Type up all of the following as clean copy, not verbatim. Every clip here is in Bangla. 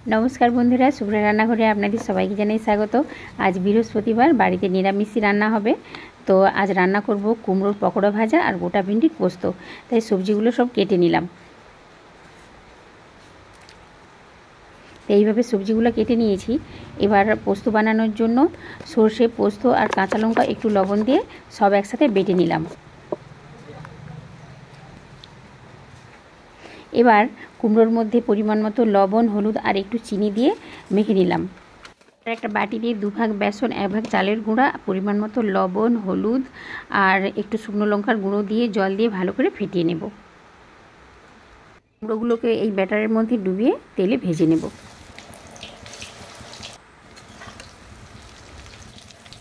नमस्कार बंधुरा शुभ्रा रान्नाघरे आपनादेर सबाइके जानाई स्वागत। आज बृहस्पतिवार बाड़ीते निरामिषी रान्ना होबे। तो आज रान्ना करब कुमड़ोर पकोड़ा भाजा और गोटा भिंडिर पोस्तो। ताई सब्जिगुलो सब केटे निलाम। तो এইভাবে সবজিগুলো কেটে নিয়েছি। এবার পোস্ত বানানোর জন্য সরষে পোস্ত আর কাঁচা লঙ্কা একটু লবণ দিয়ে সব একসাথে বেটে নিলাম। এবার কুমড়োর মধ্যে পরিমাণ মতো লবণ হলুদ আর একটু চিনি দিয়ে মেখে নিলাম। একটা বাটি দিয়ে দুভাগ বেসন এক ভাগ চালের গুঁড়া পরিমাণ মতো লবণ হলুদ আর একটু শুকনো লঙ্কার গুঁড়ো দিয়ে জল দিয়ে ভালো করে ফেটিয়ে নেব। কুমড়োগুলোকে এই ব্যাটারের মধ্যে ডুবিয়ে তেলে ভেজে নেব।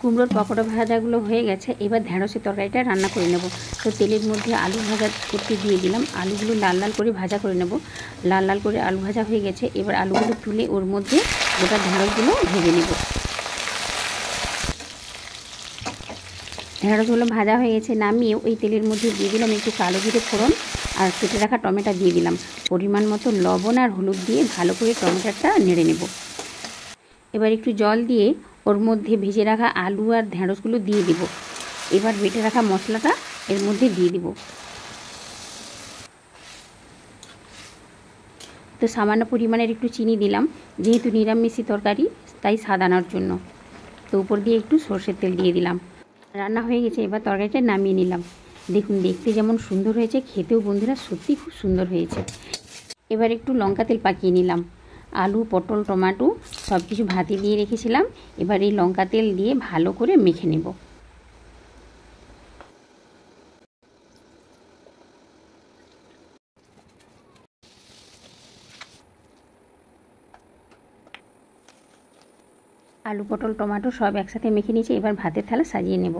কুমড়োর পকোড়া ভাজাগুলো হয়ে গেছে। এবার ঢেঁড়সের তরকারিটা রান্না করে নেব। তো তেলের মধ্যে আলু ভাজা করতে দিয়ে দিলাম। আলুগুলো লাল লাল করে ভাজা করে নেব। লাল লাল করে আলু ভাজা হয়ে গেছে। এবার আলুগুলো তুলে ওর মধ্যে গোটা ঢেঁড়সগুলো ভেজে নেব। ঢেঁড়সগুলো ভাজা হয়ে গেছে, নামিয়ে ওই তেলের মধ্যে দিয়ে দিলাম একটু কালো জিরে ফোড়ন আর কেটে রাখা টমেটো দিয়ে দিলাম। পরিমাণ মতো লবণ আর হলুদ দিয়ে ভালো করে টমেটোটা নেড়ে নেব। এবার একটু জল দিয়ে ওর মধ্যে ভেজে রাখা আলু আর ঢেঁড়সগুলো দিয়ে দেব। এবার বেটে রাখা মশলাটা এর মধ্যে দিয়ে দেব। তো সামান্য পরিমাণের একটু চিনি দিলাম, যেহেতু নিরামিষি তরকারি তাই স্বাদ আনার জন্য। তো উপর দিয়ে একটু সরষের তেল দিয়ে দিলাম। রান্না হয়ে গেছে। এবার তরকারিটা নামিয়ে নিলাম। দেখুন দেখতে যেমন সুন্দর হয়েছে, খেতেও বন্ধুরা সত্যি খুব সুন্দর হয়েছে। এবার একটু লঙ্কা তেল পাকিয়ে নিলাম। আলু পটল টমেটো সব কিছু ভাতে দিয়ে রেখেছিলাম। এবার এই লঙ্কা তেল দিয়ে ভালো করে মেখে নেব। আলু পটল টমেটো সব একসাথে মেখে নিয়েছি। এবার ভাতের থালা সাজিয়ে নেব।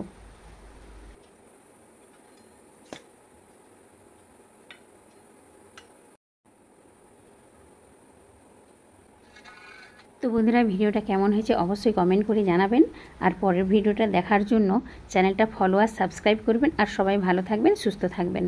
তো বন্ধুরা ভিডিওটা কেমন হয়েছে অবশ্যই কমেন্ট করে জানাবেন। আর পরের ভিডিওটা দেখার জন্য চ্যানেলটা ফলো আর সাবস্ক্রাইব করবেন। আর সবাই ভালো থাকবেন, সুস্থ থাকবেন।